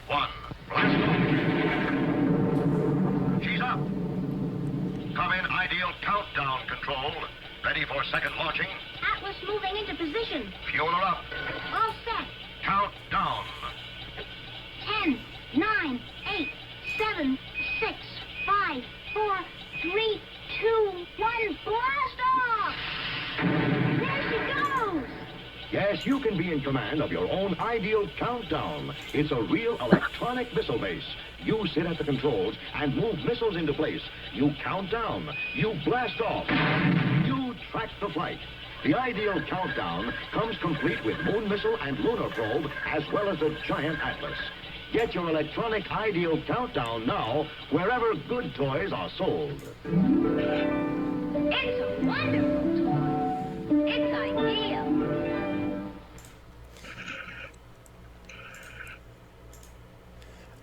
one, blast off. She's up. Come in ideal countdown control. Ready for second launching. Atlas moving into position. Fuel her up. All set. Countdown. 10, 9, 8, 7, 6, 5, 4, 3, 2, 1. Blast off! There she goes! Yes, you can be in command of your own ideal countdown. It's a real electronic missile base. You sit at the controls and move missiles into place. You count down. You blast off. You track the flight. The ideal countdown comes complete with moon missile and lunar probe, as well as a giant atlas. Get your electronic ideal countdown now, wherever good toys are sold. It's a wonderful toy. It's ideal.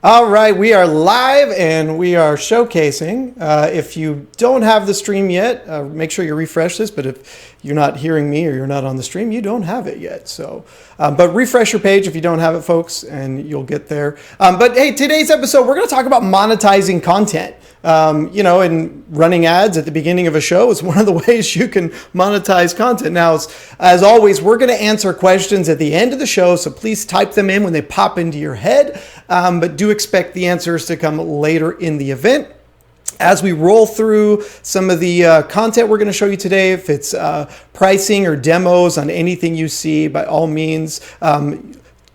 All right, we are live and we are showcasing. If you don't have the stream yet, make sure you refresh this. But if you're not hearing me or you're not on the stream, you don't have it yet. So, but refresh your page if you don't have it, folks, and you'll get there. But hey, today's episode, we're going to talk about monetizing content. You know, and running ads at the beginning of a show is one of the ways you can monetize content. Now, as always, we're going to answer questions at the end of the show, so please type them in when they pop into your head, but do expect the answers to come later in the event. As we roll through some of the content we're going to show you today, if it's pricing or demos on anything you see, by all means,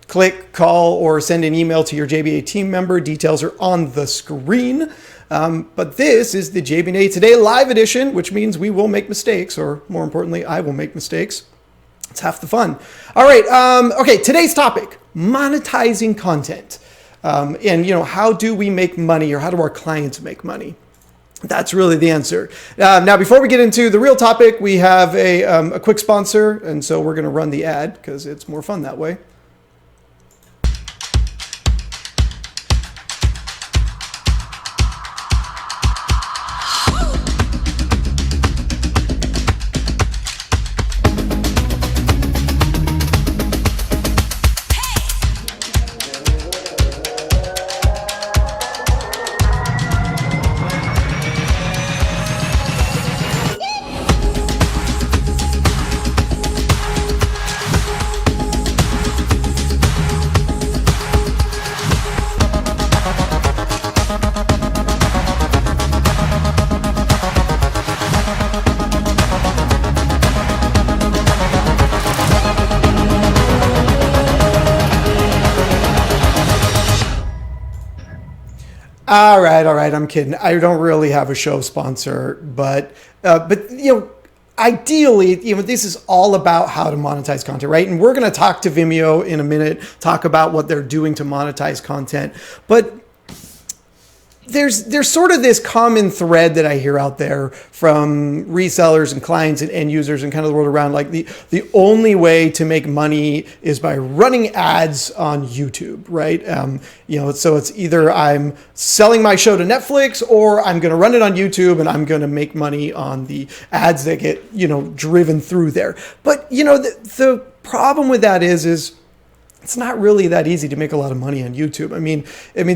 click, call, or send an email to your JB&A team member. Details are on the screen. But this is the JB&A Today live edition, which means we will make mistakes, or more importantly, I will make mistakes. It's half the fun. All right. Okay. Today's topic, monetizing content. And, you know, how do we make money, or how do our clients make money? That's really the answer. Now, before we get into the real topic, we have a quick sponsor. And so we're going to run the ad because it's more fun that way. All right. I'm kidding. I don't really have a show sponsor, but you know, ideally, you know, this is all about how to monetize content, right? And we're going to talk to Vimeo in a minute, talk about what they're doing to monetize content, but there's sort of this common thread that I hear out there from resellers and clients and end users and kind of the world around, like the only way to make money is by running ads on YouTube, right? You know, so it's either I'm selling my show to Netflix or I'm going to run it on YouTube and I'm going to make money on the ads that get, you know, driven through there. But, you know, the problem with that is it's not really that easy to make a lot of money on YouTube. I mean,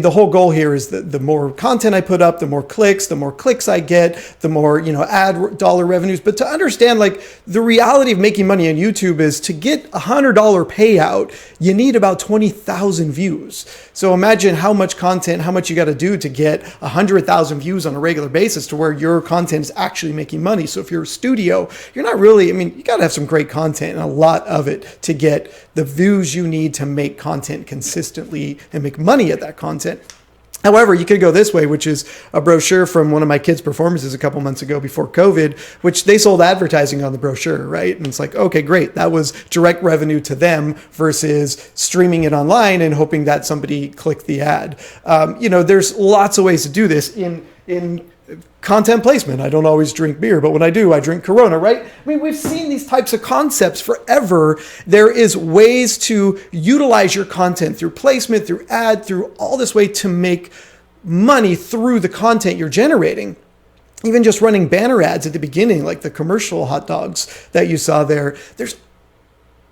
the whole goal here is that the more content I put up, the more clicks I get, the more, you know, ad dollar revenues. But to understand, like, the reality of making money on YouTube is to get $100 payout, you need about 20,000 views. So imagine how much content, how much you got to do to get 100,000 views on a regular basis to where your content is actually making money. So if you're a studio, you're not really, I mean, you got to have some great content and a lot of it to get the views you need to make content consistently and make money at that content. However, you could go this way, which is a brochure from one of my kids' performances a couple months ago before COVID, which they sold advertising on the brochure, right? And it's like, okay, great. That was direct revenue to them versus streaming it online and hoping that somebody clicked the ad. You know, there's lots of ways to do this in content placement. I don't always drink beer, but when I do, I drink Corona, right? I mean, we've seen these types of concepts forever. There is ways to utilize your content through placement, through ad, through all this way to make money through the content you're generating. Even just running banner ads at the beginning, like the commercial hot dogs that you saw there.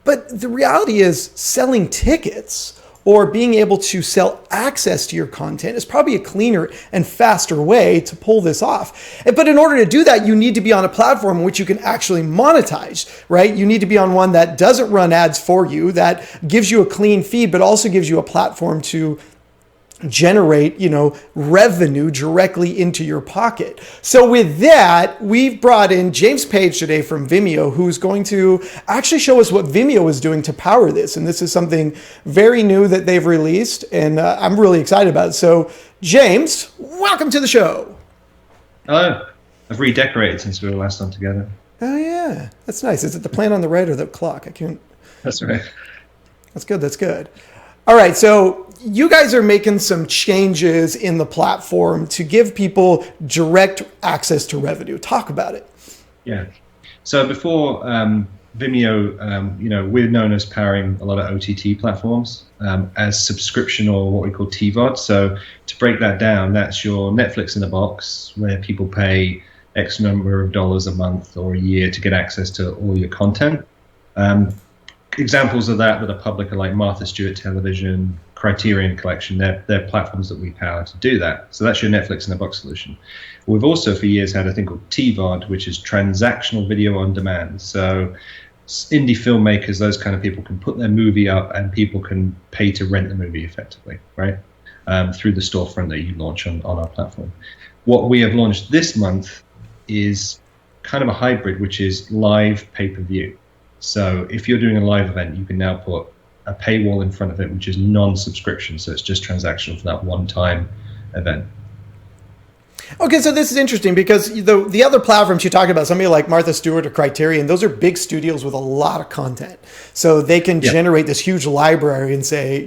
But the reality is selling tickets or being able to sell access to your content is probably a cleaner and faster way to pull this off. But in order to do that, you need to be on a platform in which you can actually monetize, right? You need to be on one that doesn't run ads for you, that gives you a clean feed, but also gives you a platform to generate, revenue directly into your pocket. So with that, we've brought in James Page today from Vimeo, who's going to actually show us what Vimeo is doing to power this. And this is something very new that they've released, and I'm really excited about it. So James, welcome to the show. Hello. I've redecorated since we were last on together. Oh yeah, that's nice. Is it the plant on the right or the clock? I can't. That's right. That's good. That's good. All right, so you guys are making some changes in the platform to give people direct access to revenue. Talk about it. Yeah. So before Vimeo, we're known as powering a lot of OTT platforms as subscription, or what we call TVOD. So to break that down, that's your Netflix in a box, where people pay X number of dollars a month or a year to get access to all your content. Examples of that are public are like Martha Stewart Television, Criterion Collection. They're platforms that we power to do that. So that's your Netflix in a box solution. We've also for years had a thing called TVOD, which is transactional video on demand. So indie filmmakers, those kind of people, can put their movie up and people can pay to rent the movie effectively, right? Through the storefront that you launch on our platform. What we have launched this month is kind of a hybrid, which is live pay-per-view. So if you're doing a live event, you can now put a paywall in front of it, which is non-subscription. So it's just transactional for that one-time event. Okay, so this is interesting because the other platforms you talk about, somebody like Martha Stewart or Criterion, those are big studios with a lot of content. So they can generate this huge library and say,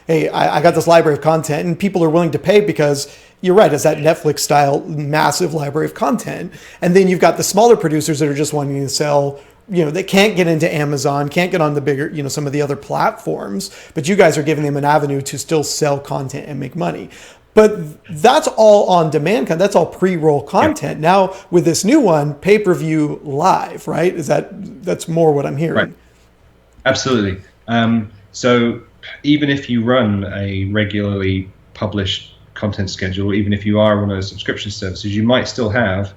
hey, I got this library of content, and people are willing to pay because you're right, it's that Netflix style massive library of content. And then you've got the smaller producers that are just wanting to sell, they can't get into Amazon, can't get on the bigger, some of the other platforms, but you guys are giving them an avenue to still sell content and make money. But that's all on demand content. That's all pre-roll content. Yeah. Now with this new one, pay-per-view live, right? That's more what I'm hearing. Right. Absolutely. So even if you run a regularly published content schedule, or even if you are one of those subscription services, you might still have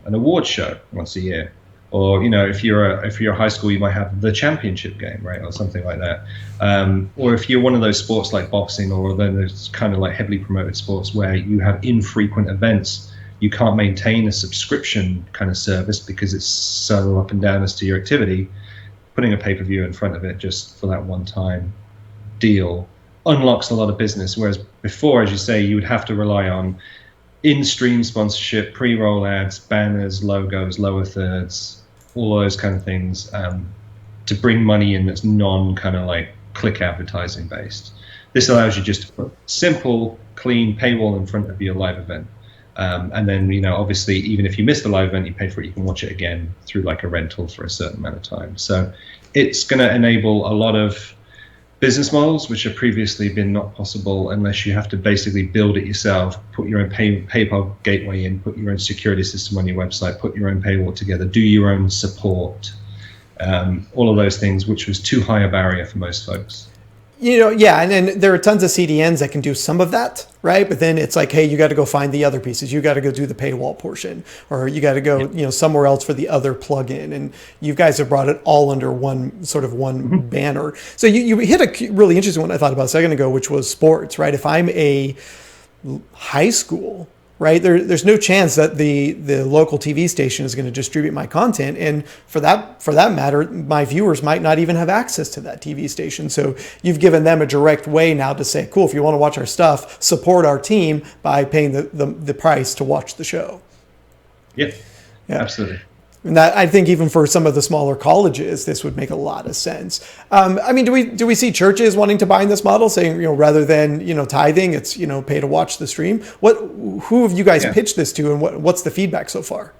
an award show once a year. Or if you're a high school, you might have the championship game, right, or something like that. Or if you're one of those sports like boxing, or then there's kind of like heavily promoted sports where you have infrequent events, you can't maintain a subscription kind of service because it's so up and down as to your activity. Putting a pay-per-view in front of it just for that one-time deal unlocks a lot of business. Whereas before, as you say, you would have to rely on in-stream sponsorship, pre-roll ads, banners, logos, lower thirds, all those kind of things to bring money in that's non-kind of like click advertising based. This allows you just to put simple, clean paywall in front of your live event. And then, obviously, even if you miss the live event, you pay for it, you can watch it again through like a rental for a certain amount of time. So it's going to enable a lot of business models which have previously been not possible unless you have to basically build it yourself, put your own PayPal gateway in, put your own security system on your website, put your own paywall together, do your own support, all of those things, which was too high a barrier for most folks. And then there are tons of CDNs that can do some of that, right? But then it's like, hey, you got to go find the other pieces. You got to go do the paywall portion, or you got to go, somewhere else for the other plugin. And you guys have brought it all under one banner. So you hit a really interesting one I thought about a second ago, which was sports, right? If I'm a high school, right, there's no chance that the local TV station is going to distribute my content, and for that matter, my viewers might not even have access to that TV station. So you've given them a direct way now to say, cool, if you want to watch our stuff, support our team by paying the price to watch the show. Yeah, absolutely. And that, I think, even for some of the smaller colleges, this would make a lot of sense. Do we see churches wanting to buy in this model, saying, rather than tithing, it's pay to watch the stream? Who have you guys pitched this to, and what's the feedback so far?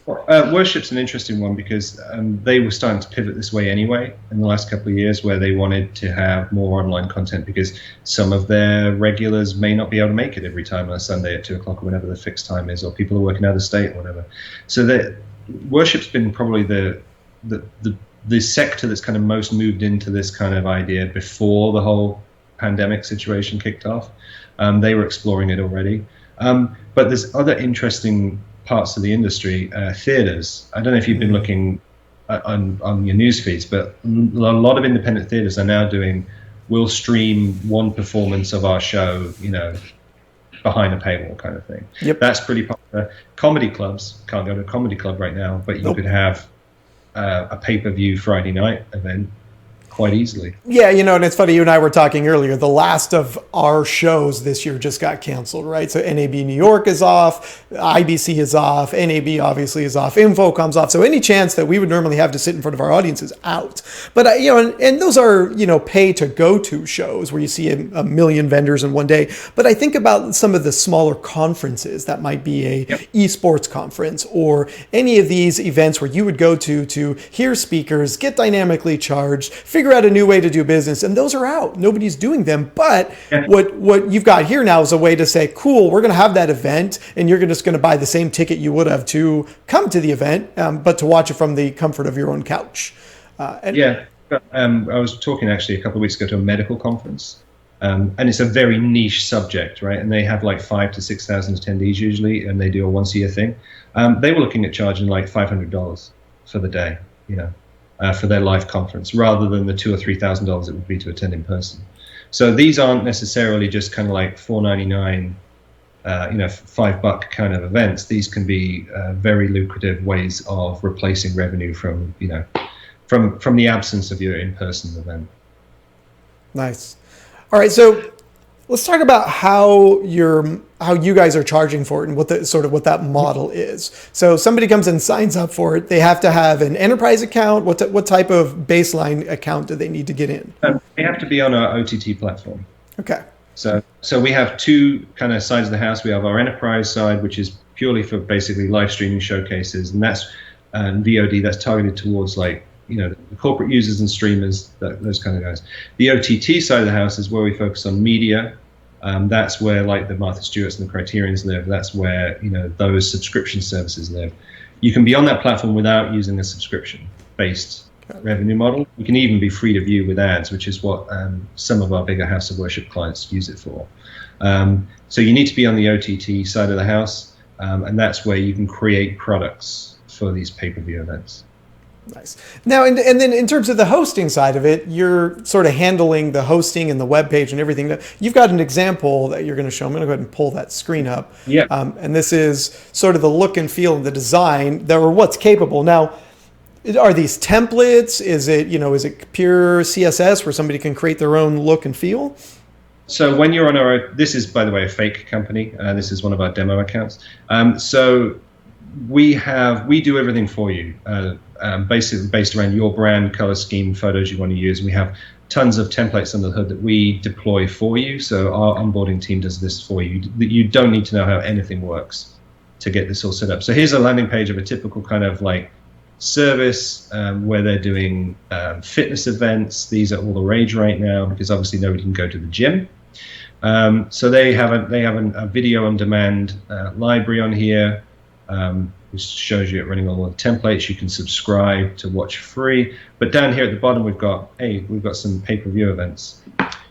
Worship's an interesting one because they were starting to pivot this way anyway in the last couple of years, where they wanted to have more online content because some of their regulars may not be able to make it every time on a Sunday at 2:00 or whenever the fixed time is, or people are working out of state or whatever. So worship's been probably the sector that's kind of most moved into this kind of idea before the whole pandemic situation kicked off. They were exploring it already. But there's other interesting parts of the industry. Theaters. I don't know if you've been looking on your news feeds, but a lot of independent theaters are now doing, we'll stream one performance of our show, behind a paywall kind of thing. Yep. That's pretty popular. Comedy clubs, can't go to a comedy club right now, but you could have a pay-per-view Friday night event quite easily. Yeah, and it's funny, you and I were talking earlier, the last of our shows this year just got canceled, right? So NAB New York is off, IBC is off, NAB obviously is off, Infocom's off. So any chance that we would normally have to sit in front of our audience is out. But, and those are, pay to go to shows where you see a million vendors in one day. But I think about some of the smaller conferences that might be a esports conference or any of these events where you would go to hear speakers, get dynamically charged, figure out a new way to do business, and those are out. Nobody's doing them. But what you've got here now is a way to say, cool, we're going to have that event, and you're just going to buy the same ticket you would have to come to the event, but to watch it from the comfort of your own couch. I was talking actually a couple of weeks ago to a medical conference, and it's a very niche subject, right? And they have like 5,000 to 6,000 attendees usually, and they do a once-a-year thing. They were looking at charging like $500 for the day, for their live conference, rather than the $2,000 or $3,000 it would be to attend in person. So these aren't necessarily just kind of like $4.99, $5 kind of events. These can be very lucrative ways of replacing revenue from the absence of your in-person event. Nice. All right, so let's talk about how you guys are charging for it and what that model is. So somebody comes and signs up for it. They have to have an enterprise account. What type of baseline account do they need to get in? They have to be on our OTT platform. Okay. So we have two kind of sides of the house. We have our enterprise side, which is purely for basically live streaming showcases, and that's VOD. That's targeted towards the corporate users and streamers, those kind of guys. The OTT side of the house is where we focus on media. That's where like the Martha Stewarts and the Criterions live. That's where those subscription services live. You can be on that platform without using a subscription-based revenue model. You can even be free to view with ads, which is what some of our bigger house of worship clients use it for. So you need to be on the OTT side of the house, and that's where you can create products for these pay-per-view events. Nice. Now, and then in terms of the hosting side of it, you're sort of handling the hosting and the web page and everything. You've got an example that you're going to show. I'm going to go ahead and pull that screen up. Yeah. And this is sort of the look and feel and the design or what's capable. Now, are these templates? Is it pure CSS where somebody can create their own look and feel? So when you're on this is, by the way, a fake company. This is one of our demo accounts. So we do everything for you. Basically based around your brand, color scheme, photos you want to use. We have tons of templates under the hood that we deploy for you. So our onboarding team does this for you. You don't need to know how anything works to get this all set up. So here's a landing page of a typical kind of like service where they're doing fitness events. These are all the rage right now because obviously nobody can go to the gym. So they have a video on demand library on here. Which shows you it running all the templates. You can subscribe to watch free. But down here at the bottom, we've got some pay-per-view events,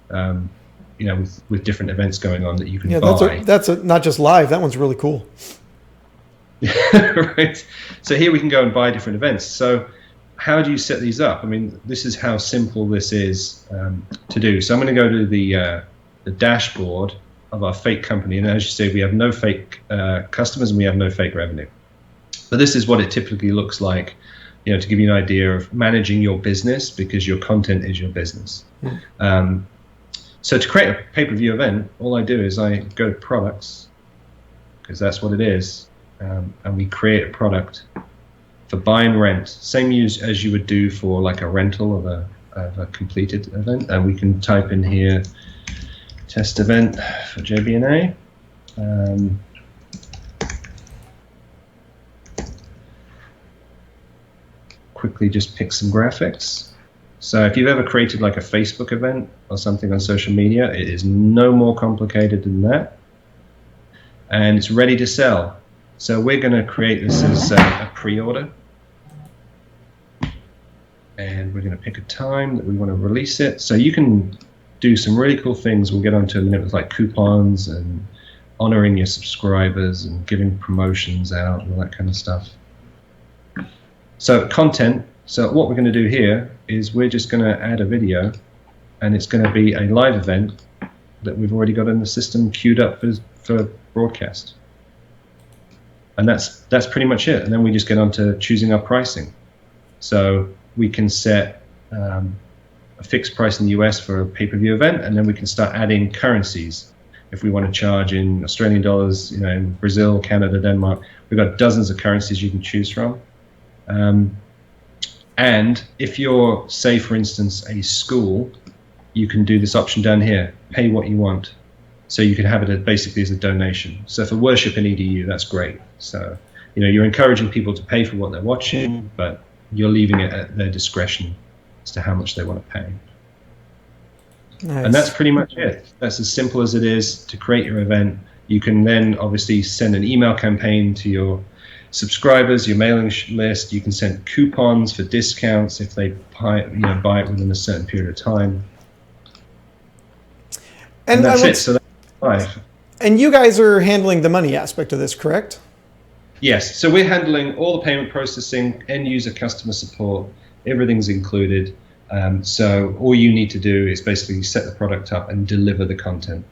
with different events going on that you can buy. That's not just live. That one's really cool. Right. So here we can go and buy different events. So how do you set these up? I mean, this is how simple this is to do. So I'm going to go to the dashboard of our fake company. And as you say, we have no fake customers and we have no fake revenue. But this is what it typically looks like, to give you an idea of managing your business because your content is your business. So to create a pay-per-view event, all I do is I go to products, because that's what it is, and we create a product for buy and rent, same as you would do for like a rental of a completed event. And we can type in here, test event for JB&A. Quickly just pick some graphics. So if you've ever created like a Facebook event or something on social media, it is no more complicated than that. And it's ready to sell. So we're going to create this as a pre-order. And we're going to pick a time that we want to release it. So you can do some really cool things we'll get onto in a minute with like coupons and honoring your subscribers and giving promotions out and all that kind of stuff. So content, so what we're going to do here is we're just going to add a video, and it's going to be a live event that we've already got in the system queued up for broadcast. And that's pretty much it. And then we just get on to choosing our pricing. So we can set a fixed price in the US for a pay-per-view event, and then we can start adding currencies. If we want to charge in Australian dollars, in Brazil, Canada, Denmark, we've got dozens of currencies you can choose from. And if you're, say, for instance, a school, you can do this option down here, pay what you want. So you can have it basically as a donation. So for worship and EDU, that's great. So, you're encouraging people to pay for what they're watching, but you're leaving it at their discretion as to how much they want to pay. Nice. And that's pretty much it. That's as simple as it is to create your event. You can then obviously send an email campaign to your subscribers, your mailing list. You can send coupons for discounts if they buy it within a certain period of time. And that's it. So that's live. And you guys are handling the money aspect of this, correct? Yes. So we're handling all the payment processing, end user customer support. Everything's included. So all you need to do is basically set the product up and deliver the content.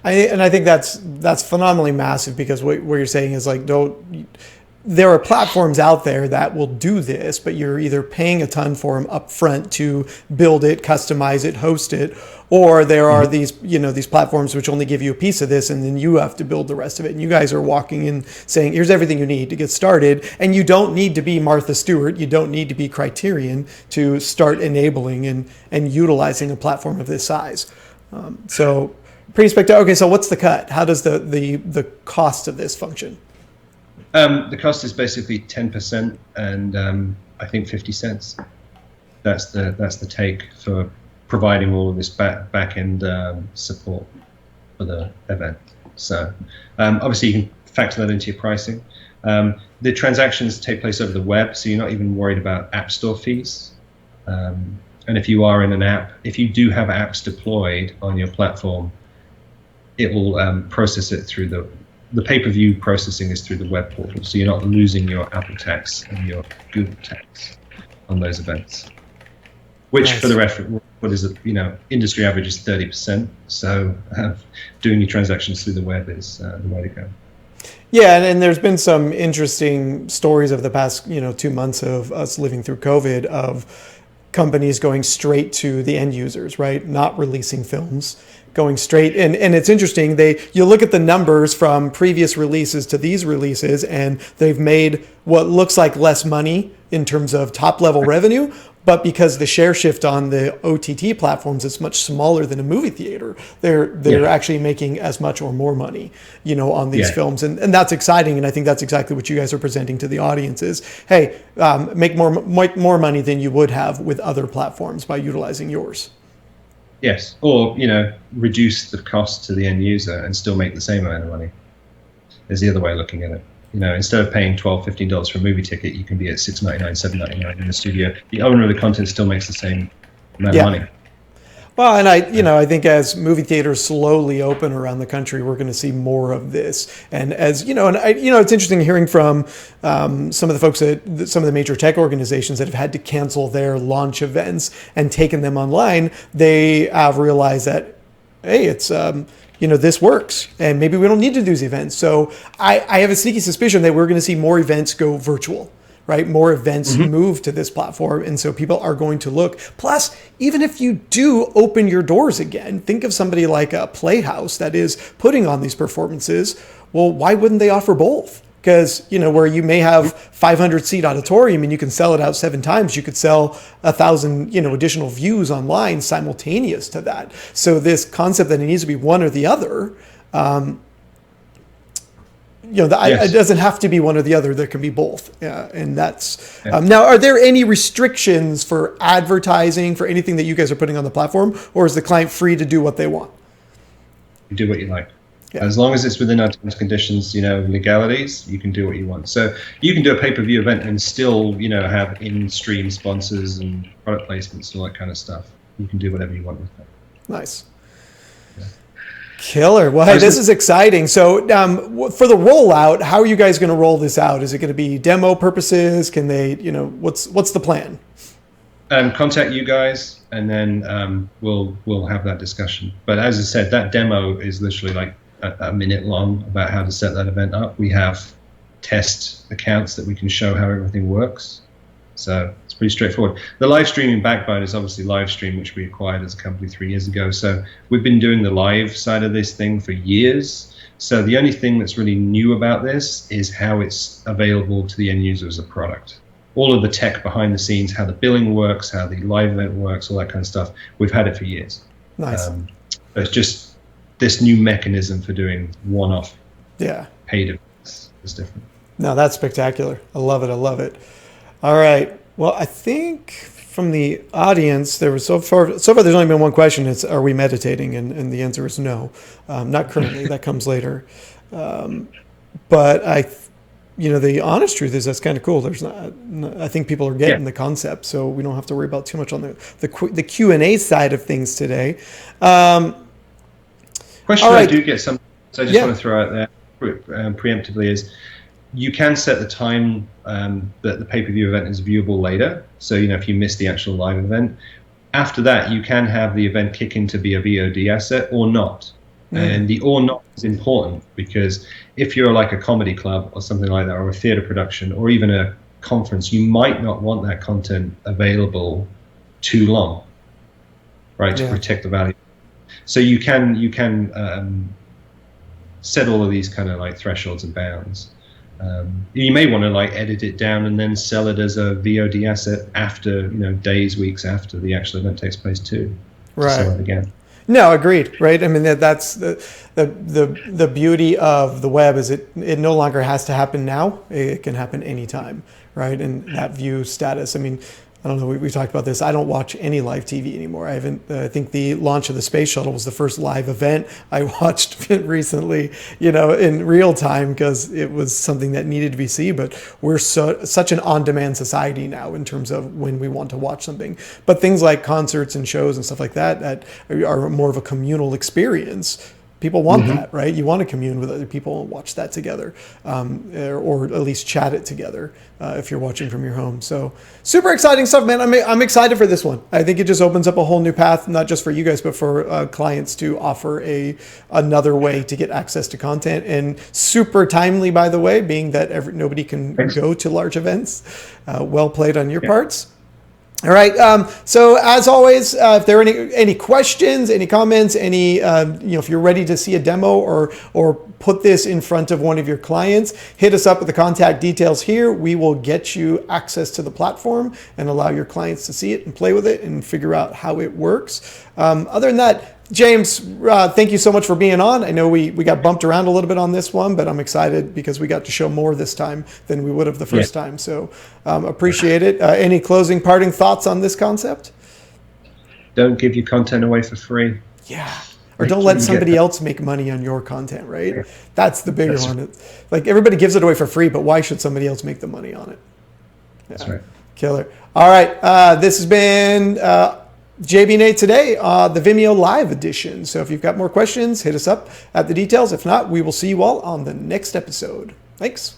I think that's phenomenally massive, because what you're saying is like, there are platforms out there that will do this, but you're either paying a ton for them up front to build it, customize it, host it, or there are these platforms which only give you a piece of this, and then you have to build the rest of it. And you guys are walking in saying, here's everything you need to get started. And you don't need to be Martha Stewart. You don't need to be Criterion to start enabling and utilizing a platform of this size. So pretty spectacular. Okay, so what's the cut? How does the cost of this function? The cost is basically 10%, and I think 50 cents. That's the take for providing all of this back end support for the event. So obviously you can factor that into your pricing. The transactions take place over the web, so you're not even worried about App Store fees. And if you are in an app, if you do have apps deployed on your platform, it will process it through the pay-per-view processing is through the web portal, so you're not losing your Apple tax and your Google tax on those events. Which, nice. For the reference, what is it? Industry average is 30%. So doing your transactions through the web is the way to go. Yeah, and there's been some interesting stories of the past 2 months of us living through COVID of companies going straight to the end users, right? Not releasing films, going straight. And it's interesting. You look at the numbers from previous releases to these releases, and they've made what looks like less money in terms of top level revenue. But because the share shift on the OTT platforms is much smaller than a movie theater, they're actually making as much or more money, on these films, and that's exciting. And I think that's exactly what you guys are presenting to the audience is, hey, make more money than you would have with other platforms by utilizing yours. Yes, or reduce the cost to the end user and still make the same amount of money. Is the other way of looking at it. Instead of paying $12, $15 for a movie ticket, you can be at $6.99, $7.99 in the studio. The owner of the content still makes the same amount of money. Well, and I think as movie theaters slowly open around the country, we're going to see more of this. And as it's interesting hearing from some of the folks at some of the major tech organizations that have had to cancel their launch events and taken them online. They have realized that, hey, it's this works, and maybe we don't need to do these events. So I have a sneaky suspicion that we're going to see more events go virtual, right? More events move to this platform. And so people are going to look. Plus, even if you do open your doors again, think of somebody like a Playhouse that is putting on these performances. Well, why wouldn't they offer both? Because, where you may have 500 seat auditorium and you can sell it out 7 times, you could sell 1,000, additional views online simultaneous to that. So this concept that it needs to be one or the other, it doesn't have to be one or the other. There can be both. And that's, now, are there any restrictions for advertising, for anything that you guys are putting on the platform, or is the client free to do what they want? You do what you like. As long as it's within our terms, conditions, legalities, you can do what you want. So you can do a pay-per-view event and still, have in-stream sponsors and product placements and all that kind of stuff. You can do whatever you want with that. Nice. Killer. Well, hey, this is exciting. So for the rollout, how are you guys going to roll this out? Is it going to be demo purposes? Can they, what's the plan? Contact you guys, and then we'll have that discussion. But as I said, that demo is literally like a minute long about how to set that event up. We have test accounts that we can show how everything works. So it's pretty straightforward. The live streaming backbone is obviously Livestream, which we acquired as a company 3 years ago. So we've been doing the live side of this thing for years. So the only thing that's really new about this is how it's available to the end user as a product. All of the tech behind the scenes, how the billing works, how the live event works, all that kind of stuff, we've had it for years. Nice. It's just this new mechanism for doing one-off paid events is different. No, that's spectacular. I love it. I love it. All right. Well, I think from the audience, there was so far there's only been one question. It's, are we meditating? And the answer is no. Not currently. That comes later. But the honest truth is that's kind of cool. There's not. I think people are getting the concept, so we don't have to worry about too much on the Q&A side of things today. Question right. I do get some. So I just want to throw out there preemptively is, you can set the time that the pay-per-view event is viewable later. So, if you miss the actual live event, after that, you can have the event kick in to be a VOD asset or not. And the or not is important, because if you're like a comedy club or something like that, or a theater production, or even a conference, you might not want that content available too long, right, to protect the value. So you can set all of these kind of like thresholds and bounds. You may want to like edit it down and then sell it as a VOD asset after, days, weeks after the actual event takes place too. Right. Sell it again. No, agreed. Right. I mean, that's the beauty of the web is it no longer has to happen now. It can happen anytime. Right. And that view status. I mean, I don't know. We talked about this. I don't watch any live TV anymore. I think the launch of the space shuttle was the first live event I watched recently, in real time, because it was something that needed to be seen. But we're such an on-demand society now in terms of when we want to watch something. But things like concerts and shows and stuff like that are more of a communal experience. People want that, right? You want to commune with other people and watch that together, or at least chat it together if you're watching from your home. So super exciting stuff, man. I'm excited for this one. I think it just opens up a whole new path, not just for you guys, but for clients to offer another way to get access to content, and super timely, by the way, being that nobody can go to large events. Well played on your parts. All right. So as always, if there are any questions, any comments, if you're ready to see a demo or put this in front of one of your clients, hit us up with the contact details here. We will get you access to the platform and allow your clients to see it and play with it and figure out how it works. Other than that, James, thank you so much for being on. I know we got bumped around a little bit on this one, but I'm excited because we got to show more this time than we would have the first time. So appreciate it. Any closing parting thoughts on this concept? Don't give your content away for free. Yeah. Or don't let somebody else make money on your content, right? Yeah. That's the bigger one. Like, everybody gives it away for free, but why should somebody else make the money on it? Yeah. That's right. Killer. All right. This has been JB&A Today, the Vimeo Live edition. So if you've got more questions, hit us up at the details. If not, we will see you all on the next episode. Thanks.